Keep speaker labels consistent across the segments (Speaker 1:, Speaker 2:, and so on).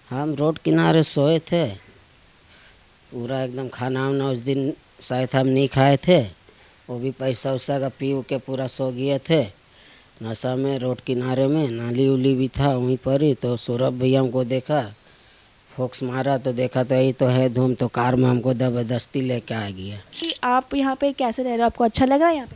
Speaker 1: हम रोड किनारे सोए थे, पूरा एकदम खाना वाना उस दिन शायद हम नहीं खाए थे, वो भी पैसा वैसा का पी के पूरा सो गए थे नशा में। रोड किनारे में नाली उली भी था वहीं पर ही, तो सौरभ भैया हमको देखा, फोक्स मारा तो देखा तो यही तो है धूम, तो कार में हमको ज़बरदस्ती लेके आ गया।
Speaker 2: कि आप यहाँ पे कैसे रह रहे हो, आपको अच्छा लग रहा है यहाँ पे?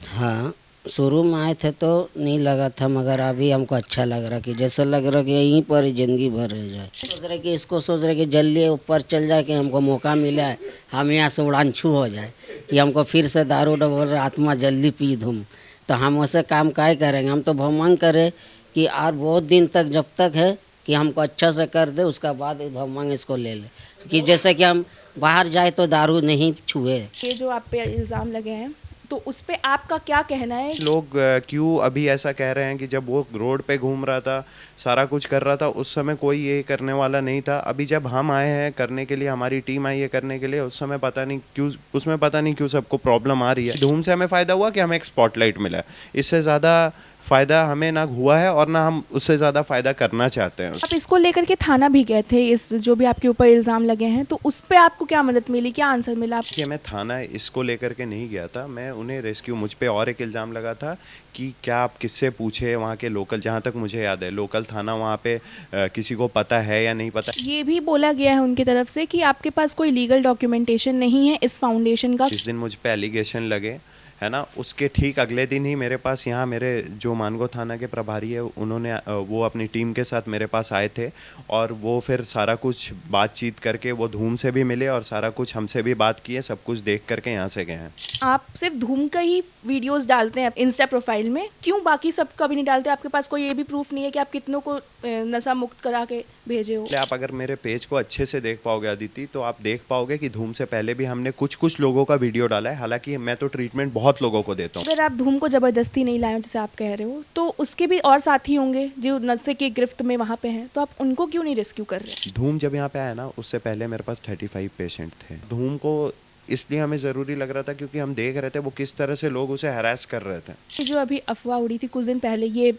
Speaker 1: हाँ, शुरू में आए थे तो नहीं लगा था, मगर अभी हमको अच्छा लग रहा कि जैसे लग रहा कि यहीं पर ही ज़िंदगी भर रह जाए। सोच रहे कि इसको सोच रहे कि जल्दी ऊपर चल जाए कि हमको मौका मिला है, हम यहाँ से उड़ान छू हो जाए कि हमको फिर से दारू डबल आत्मा जल्दी पी धूम। तो हम वैसे काम काय करेंगे, हम तो भगवान करे कि और बहुत दिन तक जब तक है कि हमको अच्छा से कर दे, उसका बाद भगवान इसको ले ले, कि जैसे कि हम बाहर जाए तो दारू नहीं छुए।
Speaker 2: ये जो आप पे इल्ज़ाम लगे हैं तो उस पे आपका क्या कहना है?
Speaker 3: लोग क्यों अभी ऐसा कह रहे हैं कि जब वो रोड पे घूम रहा था, सारा कुछ कर रहा था, उस समय कोई ये करने वाला नहीं था। अभी जब हम आए हैं करने के लिए, हमारी टीम आई है करने के लिए, उस समय पता नहीं क्यों, उसमें पता नहीं क्यों सबको प्रॉब्लम आ रही है। धूम से हमें फ़ायदा हुआ कि हमें एक स्पॉटलाइट मिला है, इससे ज़्यादा फ़ायदा हमें ना हुआ है और ना हम उससे ज़्यादा फ़ायदा करना चाहते हैं।
Speaker 2: आप इसको लेकर के थाना भी गए थे, इस जो भी आपके ऊपर इल्ज़ाम लगे हैं, तो उस पे आपको क्या मदद मिली, क्या आंसर मिला?
Speaker 3: कि मैं थाना इसको लेकर के नहीं गया था, मैं उन्हें रेस्क्यू, मुझ पे और एक इल्ज़ाम लगा था कि क्या आप किससे पूछे, वहाँ के लोकल, जहाँ तक मुझे याद है लोकल थाना वहाँ पे किसी को पता है या नहीं पता।
Speaker 2: ये भी बोला गया है उनकी तरफ से कि आपके पास कोई लीगल डॉक्यूमेंटेशन नहीं है इस फाउंडेशन का।
Speaker 3: जिस दिन मुझ पे एलिगेशन लगे, है ना, उसके ठीक अगले दिन ही मेरे पास, यहाँ मेरे जो मानगो थाना के प्रभारी है, उन्होंने वो अपनी टीम के साथ मेरे पास आए थे और वो फिर सारा कुछ बातचीत करके वो धूम से भी मिले और सारा कुछ हमसे भी बात किए, सब कुछ देख करके यहाँ से गए हैं।
Speaker 2: आप सिर्फ धूम का ही वीडियोस डालते हैं इंस्टा प्रोफाइल में, क्यों बाकी सब का भी नहीं डालते? आपके पास कोई ये भी प्रूफ नहीं है कि आप कितनों को नशा मुक्त करा के भेजे हो?
Speaker 3: आप अगर मेरे पेज को अच्छे से देख पाओगे अदिति, तो आप देख पाओगे कि धूम से पहले भी हमने कुछ कुछ लोगों का वीडियो डाला है। हालांकि मैं तो ट्रीटमेंट बहुत लोगों को देता हूँ।
Speaker 2: अगर आप धूम को ज़बरदस्ती नहीं लाए हो जैसे आप कह रहे हो, तो उसके भी और साथी होंगे जो नशे की गिरफ्त में वहाँ पे हैं, तो आप उनको क्यों नहीं रेस्क्यू कर रहे?
Speaker 3: धूम जब यहाँ पे आया ना, उससे पहले मेरे पास 35 पेशेंट थे। धूम को इसलिए हमें ज़रूरी लग रहा था क्योंकि हम देख रहे थे वो किस तरह से लोग उसे हरास कर रहे थे।
Speaker 2: ये जो अभी अफवाह उड़ी थी कुछ दिन पहले, ये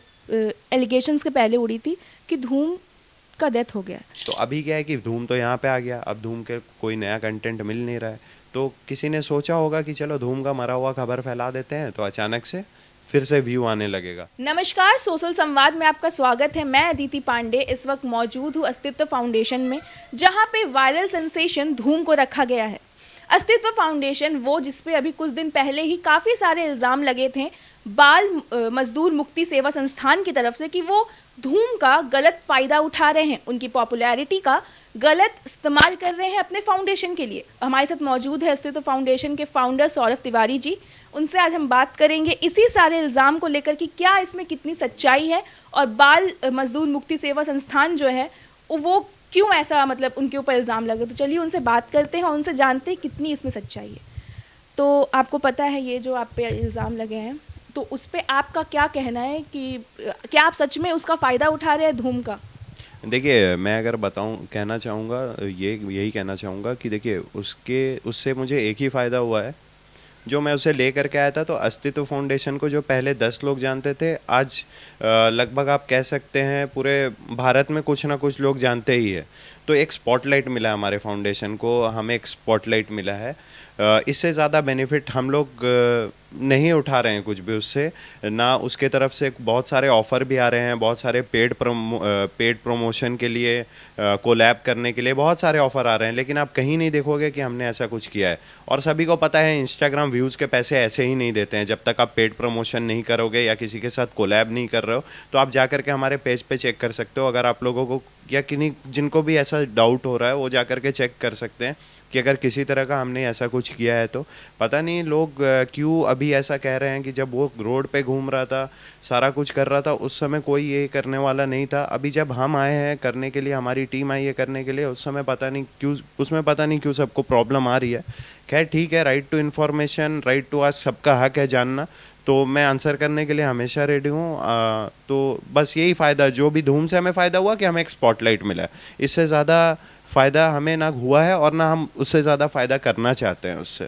Speaker 2: एलिगेशंस के पहले उड़ी थी कि धूम का डेथ हो गया है।
Speaker 3: तो अभी क्या है कि धूम तो यहाँ पे आ गया, अब धूम के कोई नया कंटेंट मिल नहीं रहा है, तो किसी ने सोचा होगा कि चलो धूम का मरा हुआ खबर फैला देते हैं, तो अचानक से फिर से व्यू आने लगेगा।
Speaker 2: नमस्कार, सोशल संवाद में आपका स्वागत है। मैं अदिति पांडे इस वक्त मौजूद हूँ अस्तित्व फाउंडेशन में, जहाँ पे वायरल सेंसेशन धूम को रखा गया है। अस्तित्व फाउंडेशन वो जिसपे अभी कुछ दिन पहले ही काफ़ी सारे इल्ज़ाम लगे थे बाल मजदूर मुक्ति सेवा संस्थान की तरफ से कि वो धूम का गलत फ़ायदा उठा रहे हैं, उनकी पॉपुलैरिटी का गलत इस्तेमाल कर रहे हैं अपने फाउंडेशन के लिए। हमारे साथ मौजूद है अस्तित्व फाउंडेशन के फाउंडर सौरभ तिवारी जी। उनसे आज हम बात करेंगे इसी सारे इल्ज़ाम को लेकर कि क्या इसमें कितनी सच्चाई है और बाल मजदूर मुक्ति सेवा संस्थान जो है वो क्यों ऐसा, मतलब उनके ऊपर इल्ज़ाम लगे। तो चलिए उनसे बात करते हैं और उनसे जानते हैं कितनी इसमें सच्चाई है। तो आपको पता है ये जो आप पे इल्ज़ाम लगे हैं, तो उस पर आपका क्या कहना है कि क्या आप सच में उसका फ़ायदा उठा रहे हैं धूम का?
Speaker 3: देखिए, मैं अगर बताऊं, कहना चाहूँगा, यही कहना चाहूँगा कि देखिए उससे मुझे एक ही फ़ायदा हुआ है जो मैं उसे ले करके आया था। तो अस्तित्व फाउंडेशन को जो पहले 10 लोग जानते थे, आज लगभग आप कह सकते हैं पूरे भारत में कुछ ना कुछ लोग जानते ही है। तो एक स्पॉटलाइट मिला हमारे फाउंडेशन को, हमें एक स्पॉटलाइट मिला है। इससे ज़्यादा बेनिफिट हम लोग नहीं उठा रहे हैं कुछ भी उससे, ना उसके तरफ से बहुत सारे ऑफ़र भी आ रहे हैं, बहुत सारे पेड प्रमोशन के लिए, कोलैब करने के लिए बहुत सारे ऑफ़र आ रहे हैं, लेकिन आप कहीं नहीं देखोगे कि हमने ऐसा कुछ किया है। और सभी को पता है इंस्टाग्राम व्यूज़ के पैसे ऐसे ही नहीं देते हैं, जब तक आप पेड प्रमोशन नहीं करोगे या किसी के साथ कोलैब नहीं कर रहे हो। तो आप जा कर के हमारे पेज पे चेक कर सकते हो, अगर आप लोगों को या किन्हीं जिनको भी ऐसा डाउट हो रहा है वो जा कर के चेक कर सकते हैं कि अगर किसी तरह का हमने ऐसा कुछ किया है। तो पता नहीं लोग क्यों अभी ऐसा कह रहे हैं कि जब वो रोड पे घूम रहा था, सारा कुछ कर रहा था, उस समय कोई ये करने वाला नहीं था। अभी जब हम आए हैं करने के लिए, हमारी टीम आई है करने के लिए, उस समय पता नहीं क्यों, उसमें पता नहीं क्यों सबको प्रॉब्लम आ रही है। खैर ठीक है, right to information, right to ask, सबका हक है जानना, तो मैं आंसर करने के लिए हमेशा रेडी हूँ। तो बस यही फ़ायदा, जो भी धूम से हमें फ़ायदा हुआ कि हमें एक स्पॉटलाइट मिला है, इससे ज़्यादा फ़ायदा हमें ना हुआ है और ना हम उससे ज़्यादा फ़ायदा करना चाहते हैं उससे।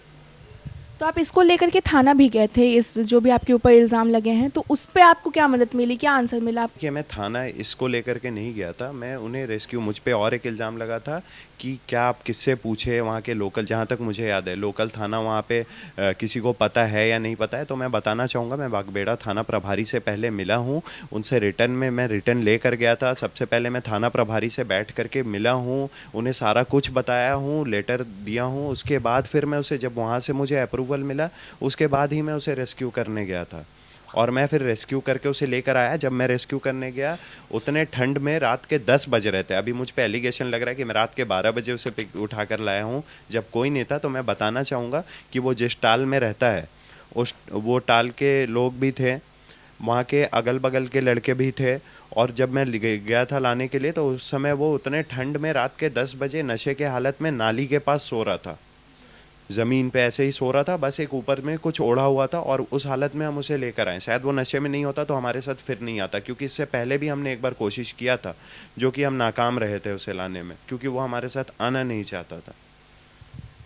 Speaker 2: तो आप इसको लेकर के थाना भी गए थे, इस जो भी आपके ऊपर इल्ज़ाम लगे हैं, तो उस पे आपको क्या मदद मिली, क्या आंसर मिला?
Speaker 3: कि मैं थाना इसको लेकर के नहीं गया था, मैं उन्हें रेस्क्यू, मुझ पे और एक इल्ज़ाम लगा था कि क्या आप किससे पूछे वहाँ के लोकल, जहाँ तक मुझे याद है लोकल थाना वहाँ पे किसी को पता है या नहीं पता है, तो मैं बताना चाहूँगा मैं बागबेड़ा थाना प्रभारी से पहले मिला हूँ, उनसे रिटर्न में मैं रिटर्न लेकर गया था। सबसे पहले मैं थाना प्रभारी से बैठ करके मिला हूँ, उन्हें सारा कुछ बताया हूँ, लेटर दिया हूँ। उसके बाद फिर मैं उसे, जब वहाँ से मुझे अप्रूवल मिला, उसके बाद ही मैं उसे रेस्क्यू करने गया था। और मैं फिर रेस्क्यू करके उसे लेकर आया। जब मैं रेस्क्यू करने गया उतने ठंड में रात के 10 बज रहे थे। अभी मुझ पे एलिगेशन लग रहा है कि मैं रात के 12 बजे उसे पिक उठा कर लाया हूँ, जब कोई नहीं था। तो मैं बताना चाहूँगा कि वो जिस टाल में रहता है वो टाल के लोग भी थे, वहाँ के अगल बगल के लड़के भी थे। और जब मैं गया था लाने के लिए तो उस समय वो उतने ठंड में रात के 10 बजे नशे के हालत में नाली के पास सो रहा था, ज़मीन पे ऐसे ही सो रहा था, बस एक ऊपर में कुछ ओढ़ा हुआ था। और उस हालत में हम उसे लेकर आए। शायद वो नशे में नहीं होता तो हमारे साथ फिर नहीं आता, क्योंकि इससे पहले भी हमने एक बार कोशिश किया था, जो कि हम नाकाम रहे थे उसे लाने में, क्योंकि वो हमारे साथ आना नहीं चाहता था।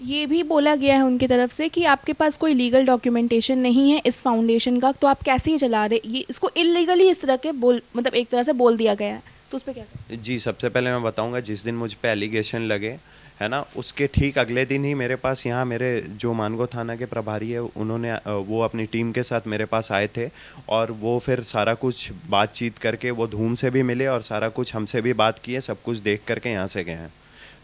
Speaker 2: ये भी बोला गया है उनकी तरफ से कि आपके पास कोई लीगल डॉक्यूमेंटेशन नहीं है इस फाउंडेशन का, तो आप कैसे ही चला रहे, ये इसको इलीगली इस तरह के मतलब एक तरह से बोल दिया गया है, तो उस पर क्या करें?
Speaker 3: जी, सबसे पहले मैं बताऊंगा, जिस दिन मुझ पे एलिगेशन लगे है ना, उसके ठीक अगले दिन ही मेरे पास यहाँ मेरे जो मानगो थाना के प्रभारी है उन्होंने वो अपनी टीम के साथ मेरे पास आए थे। और वो फिर सारा कुछ बातचीत करके वो धूम से भी मिले और सारा कुछ हमसे भी बात किए, सब कुछ देख करके यहाँ से गए हैं।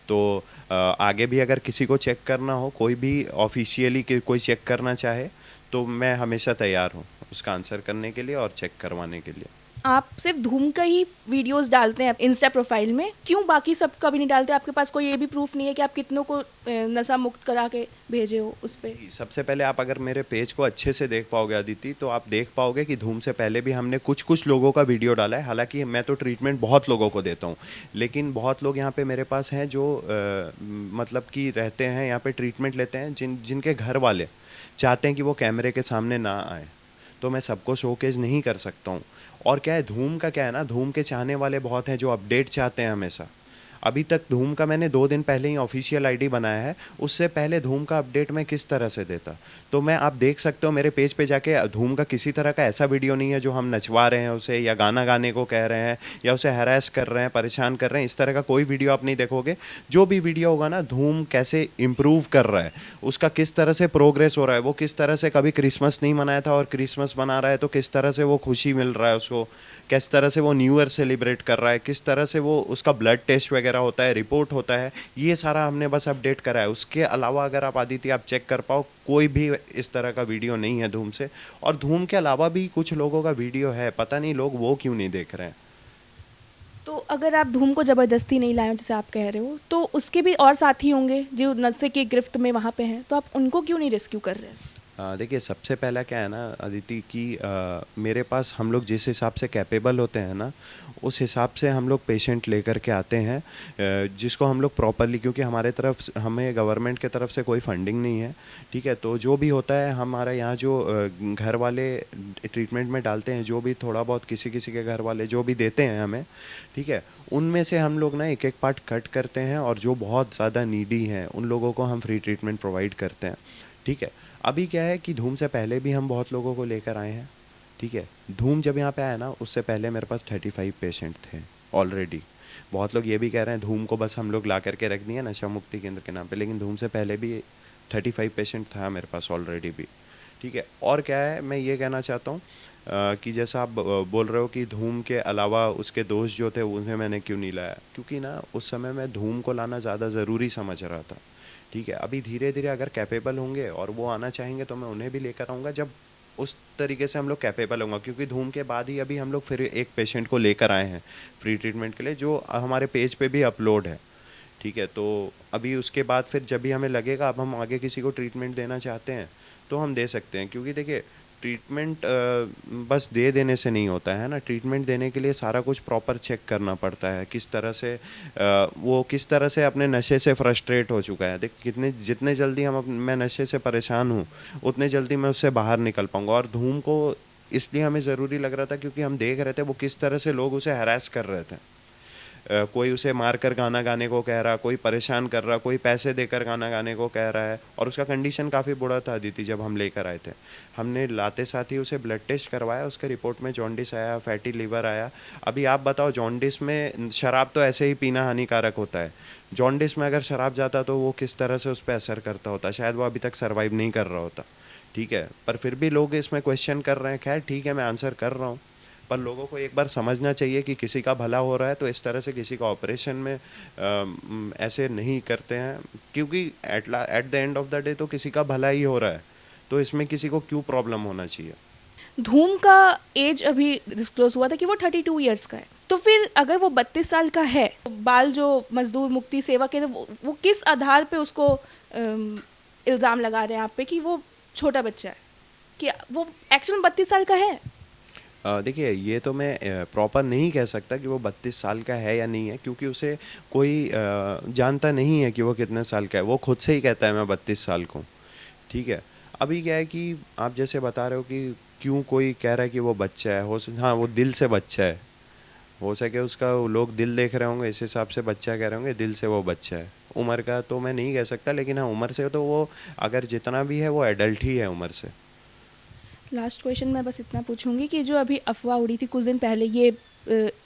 Speaker 3: तो आगे भी अगर किसी को चेक करना हो, कोई भी ऑफिशियली कोई चेक करना चाहे, तो मैं हमेशा तैयार हूँ उसका आंसर करने के लिए और चेक करवाने के लिए।
Speaker 2: आप सिर्फ धूम का ही वीडियोस डालते हैं इंस्टा प्रोफाइल में, क्यों बाकी सब का भी नहीं डालते? आपके पास कोई ये भी प्रूफ नहीं है कि आप कितनों को नशा मुक्त करा के भेजे हो उस पर?
Speaker 3: सबसे पहले आप अगर मेरे पेज को अच्छे से देख पाओगे अदिति, तो आप देख पाओगे कि धूम से पहले भी हमने कुछ कुछ लोगों का वीडियो डाला है। हालांकि मैं तो ट्रीटमेंट बहुत लोगों को देता हूँ, लेकिन बहुत लोग यहाँ पे मेरे पास हैं जो मतलब कि रहते हैं यहाँ पे, ट्रीटमेंट लेते हैं, जिनके घर वाले चाहते हैं कि वो कैमरे के सामने ना आए। तो मैं सबको शोकेज नहीं कर सकता हूँ। और क्या है, धूम का क्या है ना, धूम के चाहने वाले बहुत हैं जो अपडेट चाहते हैं हमेशा। अभी तक धूम का मैंने 2 दिन पहले ही ऑफिशियल आईडी बनाया है, उससे पहले धूम का अपडेट मैं किस तरह से देता। तो मैं, आप देख सकते हो मेरे पेज पे जाके, धूम का किसी तरह का ऐसा वीडियो नहीं है जो हम नचवा रहे हैं उसे, या गाना गाने को कह रहे हैं, या उसे हैरेस कर रहे हैं, परेशान कर रहे हैं। इस तरह का कोई वीडियो आप नहीं देखोगे। जो भी वीडियो होगा ना, धूम कैसे इम्प्रूव कर रहा है, उसका किस तरह से प्रोग्रेस हो रहा है, वो किस तरह से कभी क्रिसमस नहीं मनाया था और क्रिसमस मना रहा है तो किस तरह से वो खुशी मिल रहा है उसको, किस तरह से वो न्यू ईयर सेलिब्रेट कर रहा है, किस तरह से वो उसका ब्लड टेस्ट वगैरह होता है, रिपोर्ट होता है, ये सारा हमने बस अपडेट करा है। उसके अलावा अगर आप आदित्य आप चेक कर पाओ, कोई भी इस तरह का वीडियो नहीं है धूम से। और धूम के अलावा भी कुछ लोगों का वीडियो है, पता नहीं लोग वो क्यों नहीं देख रहे हैं।
Speaker 2: तो अगर आप धूम को ज़बरदस्ती नहीं लाए हो जैसे आप कह रहे हो, तो उसके भी और साथी होंगे जो नशे की गिरफ्त में वहाँ पे हैं, तो आप उनको क्यों नहीं रेस्क्यू कर रहे हैं?
Speaker 3: देखिए, सबसे पहला क्या है ना अदिति कि मेरे पास हम लोग जिस हिसाब से कैपेबल होते हैं ना, उस हिसाब से हम लोग पेशेंट लेकर के आते हैं, जिसको हम लोग प्रॉपरली, क्योंकि हमारे तरफ, हमें गवर्नमेंट के तरफ से कोई फंडिंग नहीं है, ठीक है। तो जो भी होता है हमारा यहाँ जो घर वाले ट्रीटमेंट में डालते हैं, जो भी थोड़ा बहुत किसी किसी के घर वाले जो भी देते हैं हमें, ठीक है, उनमें से हम लोग ना एक एक पार्ट कट करते हैं, और जो बहुत ज़्यादा नीडी हैं उन लोगों को हम फ्री ट्रीटमेंट प्रोवाइड करते हैं, ठीक है। अभी क्या है कि धूम से पहले भी हम बहुत लोगों को लेकर आए हैं, ठीक है। धूम जब यहाँ पे आया ना, उससे पहले मेरे पास 35 पेशेंट थे ऑलरेडी। बहुत लोग ये भी कह रहे हैं धूम को बस हम लोग ला करके रख दिए नशा मुक्ति केंद्र के नाम पे, लेकिन धूम से पहले भी 35 पेशेंट था मेरे पास ऑलरेडी भी, ठीक है। और क्या है, मैं ये कहना चाहता हूँ कि जैसा आप बोल रहे हो कि धूम के अलावा उसके दोस्त जो थे उन्हें मैंने क्यों नहीं लाया, क्योंकि ना उस समय मैं धूम को लाना ज़्यादा ज़रूरी समझ रहा था, ठीक है। अभी धीरे धीरे अगर कैपेबल होंगे और वो आना चाहेंगे तो मैं उन्हें भी लेकर आऊँगा, जब उस तरीके से हम लोग कैपेबल होंगे। क्योंकि धूम के बाद ही अभी हम लोग फिर एक पेशेंट को लेकर आए हैं फ्री ट्रीटमेंट के लिए, जो हमारे पेज पे भी अपलोड है, ठीक है। तो अभी उसके बाद फिर जब भी हमें लगेगा अब हम आगे किसी को ट्रीटमेंट देना चाहते हैं तो हम दे सकते हैं। क्योंकि देखिए, ट्रीटमेंट बस दे देने से नहीं होता है ना, ट्रीटमेंट देने के लिए सारा कुछ प्रॉपर चेक करना पड़ता है, किस तरह से वो किस तरह से अपने नशे से फ्रस्ट्रेट हो चुका है। देख, जितने जल्दी मैं नशे से परेशान हूँ उतने जल्दी मैं उससे बाहर निकल पाऊँगा। और धूम को इसलिए हमें ज़रूरी लग रहा था क्योंकि हम देख रहे थे वो किस तरह से लोग उसे हैरेस कर रहे थे, कोई उसे मारकर गाना गाने को कह रहा, कोई परेशान कर रहा, कोई पैसे देकर गाना गाने को कह रहा है। और उसका कंडीशन काफ़ी बुरा था अदिति, जब हम लेकर आए थे। हमने लाते साथ ही उसे ब्लड टेस्ट करवाया, उसके रिपोर्ट में जॉन्डिस आया, फैटी लीवर आया। अभी आप बताओ, जॉन्डिस में शराब तो ऐसे ही पीना हानिकारक होता है, जॉन्डिस में अगर शराब जाता तो वो किस तरह से उस पर असर करता होता, शायद वो अभी तक सर्वाइव नहीं कर रहा होता। ठीक है, पर फिर भी लोग इसमें क्वेश्चन कर रहे हैं। खैर ठीक है, मैं आंसर कर रहा हूँ, पर लोगों को एक बार समझना चाहिए कि किसी का भला हो रहा है तो इस तरह से किसी का ऑपरेशन में ऐसे नहीं करते हैं, क्योंकि at the end of the day तो किसी का भला ही हो रहा है, तो इसमें किसी को क्यों प्रॉब्लम होना चाहिए।
Speaker 2: धूम का एज अभी डिस्क्लोज हुआ था कि वो 32 ईयर्स का है, तो फिर अगर वो 32 साल का है, बाल जो मजदूर मुक्ति सेवा के वो किस आधार पे उसको इल्ज़ाम लगा रहे हैं आप पे कि वो छोटा बच्चा है, कि वो एक्चुअल में 32 साल का है?
Speaker 3: देखिए, ये तो मैं प्रॉपर नहीं कह सकता कि वो 32 साल का है या नहीं है, क्योंकि उसे कोई जानता नहीं है कि वो कितने साल का है। वो खुद से ही कहता है मैं 32 साल का हूँ। ठीक है, अभी क्या है कि आप जैसे बता रहे हो कि क्यों कोई कह रहा है कि वो बच्चा है, हाँ वो दिल से बच्चा है, हो सके उसका लोग दिल देख रहे होंगे, इस हिसाब से बच्चा कह रहे होंगे, दिल से वो बच्चा है। उम्र का तो मैं नहीं कह सकता, लेकिन हाँ उम्र से तो वो अगर जितना भी है वो एडल्ट ही है उम्र से।
Speaker 2: लास्ट क्वेश्चन मैं बस इतना पूछूंगी कि जो अभी अफवाह उड़ी थी कुछ दिन पहले, ये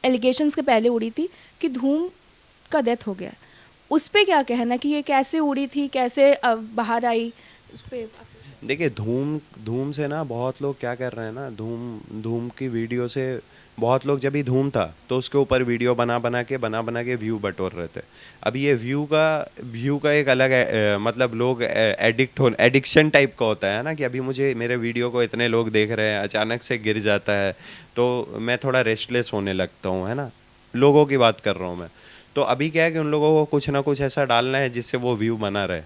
Speaker 2: एलिगेशंस के पहले उड़ी थी कि धूम का डेथ हो गया, उस पे क्या कहना कि ये कैसे उड़ी थी, कैसे बाहर आई, उस पे
Speaker 3: देखिए, धूम से ना बहुत लोग क्या कर रहे हैं ना, धूम की वीडियो से बहुत लोग, जब ही धूम था तो उसके ऊपर वीडियो बना बना के व्यू बटोर रहे थे। अब ये व्यू का एक अलग मतलब लोग एडिक्शन टाइप का होता है ना, कि अभी मुझे मेरे वीडियो को इतने लोग देख रहे हैं, अचानक से गिर जाता है तो मैं थोड़ा रेस्टलेस होने लगता हूँ, है ना, लोगों की बात कर रहा हूँ मैं। तो अभी क्या है कि उन लोगों को कुछ ना कुछ ऐसा डालना है जिससे वो व्यू बना रहे।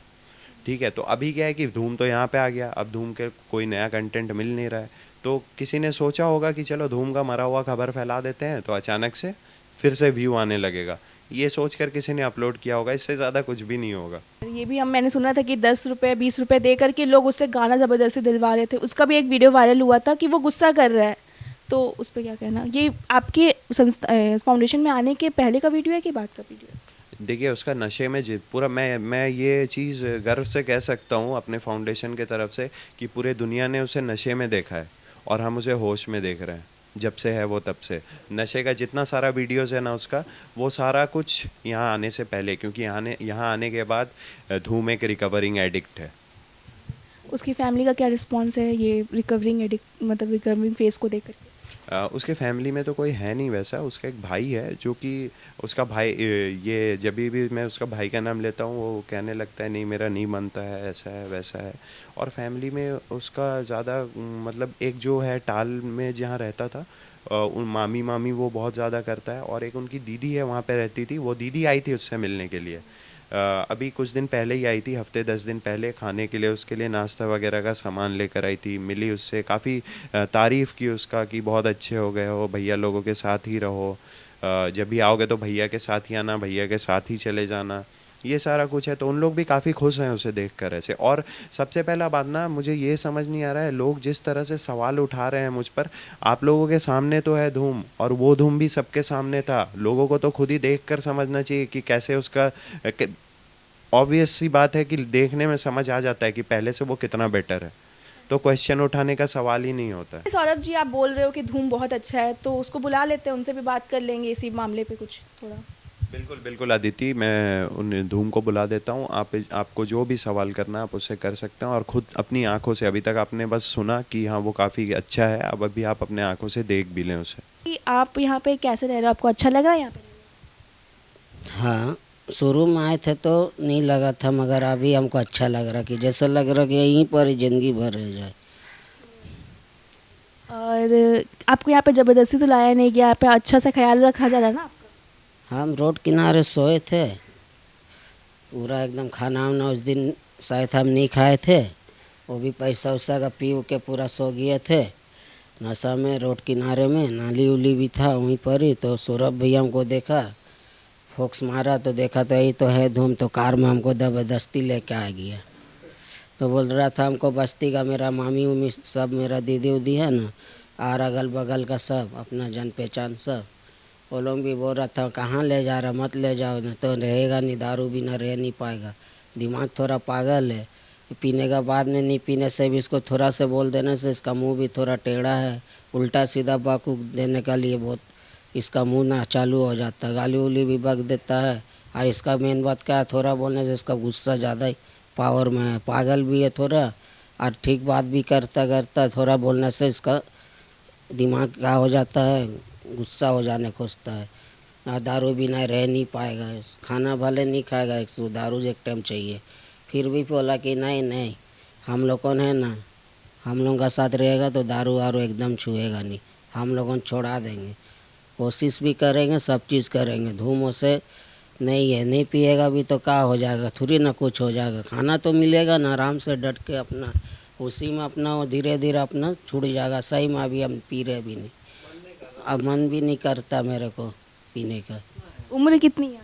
Speaker 3: ठीक है, तो अभी क्या है कि धूम तो यहाँ पे आ गया, अब धूम के कोई नया कंटेंट मिल नहीं रहा है, तो किसी ने सोचा होगा कि चलो धूम का मरा हुआ खबर फैला देते हैं, तो अचानक से फिर से व्यू आने लगेगा, ये सोचकर किसी ने अपलोड किया होगा, इससे ज़्यादा कुछ भी नहीं होगा।
Speaker 2: ये भी मैंने सुना था कि 10 रुपये 20 रुपये दे करके लोग उससे गाना ज़बरदस्ती दिलवा रहे थे, उसका भी एक वीडियो वायरल हुआ था कि वो गुस्सा कर रहा है, तो उस पर क्या कहना? ये आपके फाउंडेशन में आने के पहले का वीडियो है कि बाद का वीडियो है?
Speaker 3: देखिए, उसका नशे में पूरा मैं ये चीज़ गर्व से कह सकता हूँ अपने फाउंडेशन के तरफ से कि पूरे दुनिया ने उसे नशे में देखा है और हम उसे होश में देख रहे हैं। जब से है वो तब से नशे का जितना सारा वीडियोस है ना उसका, वो सारा कुछ यहाँ आने से पहले, क्योंकि यहाँ आने के बाद धूम एक रिकवरिंग एडिक्ट है।
Speaker 2: उसकी फैमिली का क्या रिस्पॉन्स है ये रिकवरिंग एडिक्ट मतलब रिकवरिंग फेस को देख करके?
Speaker 3: उसके फैमिली में तो कोई है नहीं वैसा, उसका एक भाई है जो कि उसका भाई, ये जब भी मैं उसका भाई का नाम लेता हूँ वो कहने लगता है नहीं मेरा नहीं बनता है, ऐसा है वैसा है। और फैमिली में उसका ज़्यादा मतलब एक जो है टाल में जहाँ रहता था उन मामी वो बहुत ज़्यादा करता है, और एक उनकी दीदी है वहाँ पे रहती थी, वो दीदी आई थी उससे मिलने के लिए। अभी कुछ दिन पहले ही आई थी, हफ्ते 10 दिन पहले, खाने के लिए उसके लिए नाश्ता वगैरह का सामान लेकर आई थी, मिली उससे, काफ़ी तारीफ़ की उसका कि बहुत अच्छे हो गए हो, भैया लोगों के साथ ही रहो, जब भी आओगे तो भैया के साथ ही आना, भैया के साथ ही चले जाना, ये सारा कुछ है। तो उन लोग भी काफ़ी खुश हैं उसे देख कर ऐसे। और सबसे पहला बात ना, मुझे ये समझ नहीं आ रहा है लोग जिस तरह से सवाल उठा रहे हैं मुझ पर, आप लोगों के सामने तो है धूम, और वो धूम भी सबके सामने था, लोगों को तो खुद ही देख कर समझना चाहिए कि कैसे उसका, ऑब्वियस सी बात है कि देखने में समझ आ जाता है कि पहले से वो कितना बेटर है, तो क्वेश्चन उठाने का सवाल ही नहीं होता है।
Speaker 2: सौरभ जी, आप बोल रहे हो कि धूम बहुत अच्छा है, तो उसको बुला लेते हैं, उनसे भी बात कर लेंगे इसी मामले पे कुछ थोड़ा।
Speaker 3: बिल्कुल अदिति, मैं उन धूम को बुला देता हूँ, आपको जो भी सवाल करना आप उससे कर सकते हैं, और ख़ुद अपनी आंखों से, अभी तक आपने बस सुना कि हाँ वो काफ़ी अच्छा है, अब अभी आप अपने आंखों से देख भी लें उसे।
Speaker 2: कि आप यहाँ पे कैसे रह रहे हो, आपको अच्छा लग रहा है यहाँ पे?
Speaker 1: हाँ, शुरू में आए थे तो नहीं लगा था, मगर अभी हमको अच्छा लग रहा कि जैसा लग रहा कि यहीं पर ही ज़िंदगी भर रह जाए।
Speaker 2: और आपको यहाँ पे ज़बरदस्ती तो लाया नहीं गया, यहाँ पे अच्छा सा ख्याल रखा जा रहा है ना आपका?
Speaker 1: हम रोड किनारे सोए थे, पूरा एकदम खाना वाना उस दिन शायद हम नहीं खाए थे, वो भी पैसा उसा का पी के पूरा सो गए थे नशा में, रोड किनारे में नाली उली भी था वहीं पर ही। तो सौरभ भैया हमको देखा, फोक्स मारा तो देखा तो यही तो है धूम, तो कार में हमको ज़बरदस्ती लेके आ गया। तो बोल रहा था हमको बस्ती का मेरा मामी उमी सब, मेरा दीदी उदी है ना, और अगल बगल का सब, अपना जान पहचान सब, वो लोग भी बोल रहा था कहाँ ले जा रहा, मत ले जाओ, नहीं तो रहेगा नहीं, दारू बिना रह नहीं पाएगा, दिमाग थोड़ा पागल है। पीने का बाद में नहीं पीने से भी इसको थोड़ा से बोल देने से इसका मुंह भी थोड़ा टेढ़ा है, उल्टा सीधा बाकूक देने का लिए बहुत इसका मुंह ना चालू हो जाता है, गाली उली भी बक देता है। और इसका मेन बात क्या है, थोड़ा बोलने से इसका गुस्सा ज़्यादा ही पावर में है, पागल भी है थोड़ा, और ठीक बात भी करता करता थोड़ा बोलने से इसका दिमाग का हो जाता है, गुस्सा हो जाने खोजता है। दारू बिना रह नहीं पाएगा, खाना भले नहीं खाएगा, एक तो दारू एक टाइम चाहिए। फिर भी बोला कि नहीं नहीं, हम लोगों ने ना, हम लोगों का साथ रहेगा तो दारू वारू एकदम छुएगा नहीं, हम लोगों को छोड़ा देंगे, कोशिश भी करेंगे, सब चीज़ करेंगे। धूम से नहीं है, नहीं पिएगा भी तो क्या हो जाएगा, थोड़ी ना कुछ हो जाएगा, खाना तो मिलेगा ना, आराम से डट के अपना उसी में अपना वो धीरे धीरे अपना छूट जाएगा। सही में अभी हम पी रहे भी नहीं, अब मन भी नहीं करता मेरे को पीने का।
Speaker 2: उम्र कितनी है?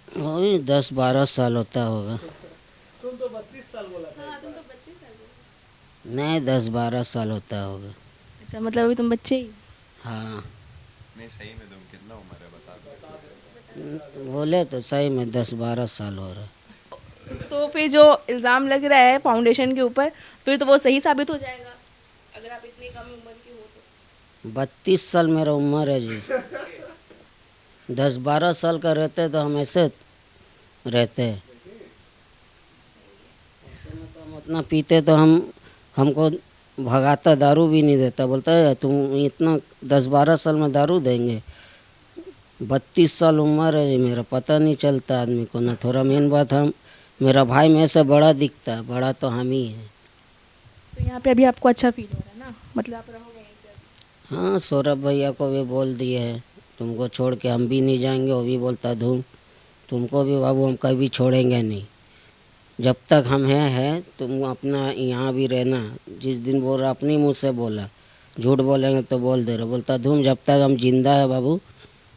Speaker 1: वही 10-12 साल होता होगा।
Speaker 4: तुम तो 32 साल बोला था।
Speaker 1: नहीं 10-12 साल होता होगा।
Speaker 2: अच्छा, मतलब अभी तुम बच्चे ही?
Speaker 1: हाँ
Speaker 3: नहीं सही में तुम कितना उम्र है बता दो।
Speaker 1: बोले तो सही में 10-12 साल हो रहा।
Speaker 2: तो फिर जो इल्ज़ाम लग रहा है फाउंडेशन के ऊपर, फिर तो वो सही साबित हो जाएगा अगर आप इतनी कम उम्र के हो तो।
Speaker 1: 32 साल मेरा उम्र है जी। 10-12 साल का रहते तो हम ऐसे रहते। ऐसे में तो हम उतना पीते तो हमको भगाता, दारू भी नहीं देता, बोलता है तुम इतना 10-12 साल में दारू देंगे। 32 साल उम्र है जी मेरा, पता नहीं चलता आदमी को ना थोड़ा। मेन बात हम, मेरा भाई मेरे से बड़ा दिखता है, बड़ा तो हम ही हैं।
Speaker 2: तो यहाँ पे अभी आपको अच्छा फील हो रहा है ना, मतलब आप रहोगे यहीं पे?
Speaker 1: हाँ सौरभ भैया को भी बोल दिए है, तुमको छोड़ के हम भी नहीं जाएंगे। वो भी बोलता धूम तुमको भी बाबू हम कभी छोड़ेंगे नहीं, जब तक हम हैं तुम अपना यहाँ भी रहना। जिस दिन बोल रहा अपनी मुँह से बोला, झूठ बोलेंगे तो बोल दे रहे, बोलता धूम जब तक हम जिंदा है बाबू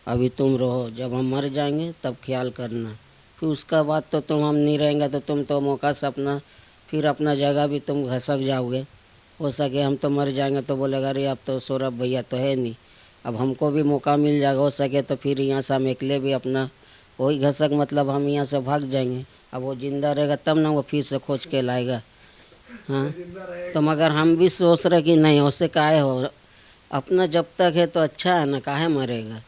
Speaker 1: अभी तुम रहो, जब हम मर जाएंगे तब ख्याल करना, फिर उसका बाद तो तुम हम नहीं रहेंगे तो तुम तो मौका से अपना फिर अपना जगह भी तुम घसक जाओगे। हो सके हम तो मर जाएंगे तो बोलेगा अरे अब तो सौरभ भैया तो है नहीं, अब हमको भी मौका मिल जाएगा। हो सके तो फिर यहाँ से हम अकेले भी अपना वही घसक, मतलब हम यहाँ से भाग जाएंगे। अब वो जिंदा रहेगा तब ना वो फिर से खोज के लाएगा। हाँ तो मगर हम भी सोच रहे कि नहीं उससे काहे हो, अपना जब तक है तो अच्छा है ना, काहे मरेगा।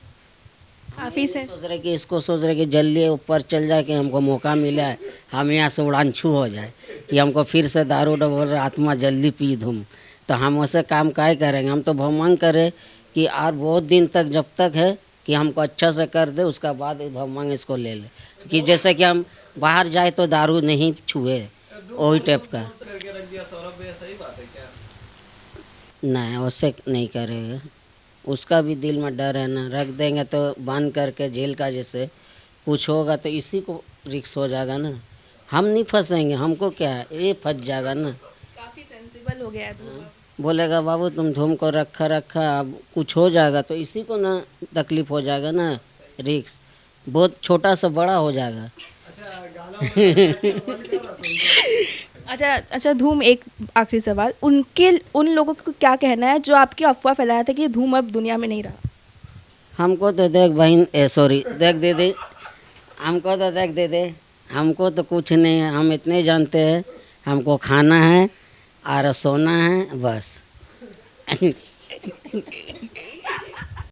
Speaker 2: काफ़ी से
Speaker 1: सोच रहे कि इसको सोच रहे कि जल्दी ऊपर चल जाए कि हमको मौका मिला है, हम यहाँ से उड़ान छू हो जाए कि हमको फिर से दारू डबल आत्मा जल्दी पी धूम। तो हम वैसे काम काहे करेंगे, हम तो भगवान करे कि और बहुत दिन तक जब तक है कि हमको अच्छा से कर दे, उसका बाद भगवान इसको ले ले, कि जैसे कि हम बाहर जाए तो दारू नहीं छुए, वही टाइप का।
Speaker 4: करके रख दिया सौरभ भैया, सही बात है क्या?
Speaker 1: नहीं वैसे नहीं करेगा, उसका भी दिल में डर है ना, रख देंगे तो बांध करके जेल का जैसे कुछ होगा तो इसी को रिक्स हो जाएगा ना, हम नहीं फंसेंगे, हमको क्या है ये फंस जाएगा ना।
Speaker 2: काफ़ी सेंसिबल हो गया है धूम।
Speaker 1: बोलेगा बाबू तुम धूम को रखा अब कुछ हो जाएगा तो इसी को ना तकलीफ हो जाएगा ना, रिक्स बहुत छोटा सा बड़ा हो जाएगा।
Speaker 4: अच्छा गाना बंद कर रहा तुमको।
Speaker 2: अच्छा धूम, एक आखिरी सवाल, उन लोगों को क्या कहना है जो आपकी अफवाह फैलाया था कि धूम अब दुनिया में नहीं रहा?
Speaker 1: हमको तो देख बहन सॉरी देख दीदी, हमको तो देख दीदी, हमको तो कुछ नहीं है, हम इतने जानते हैं हमको खाना है और सोना है बस।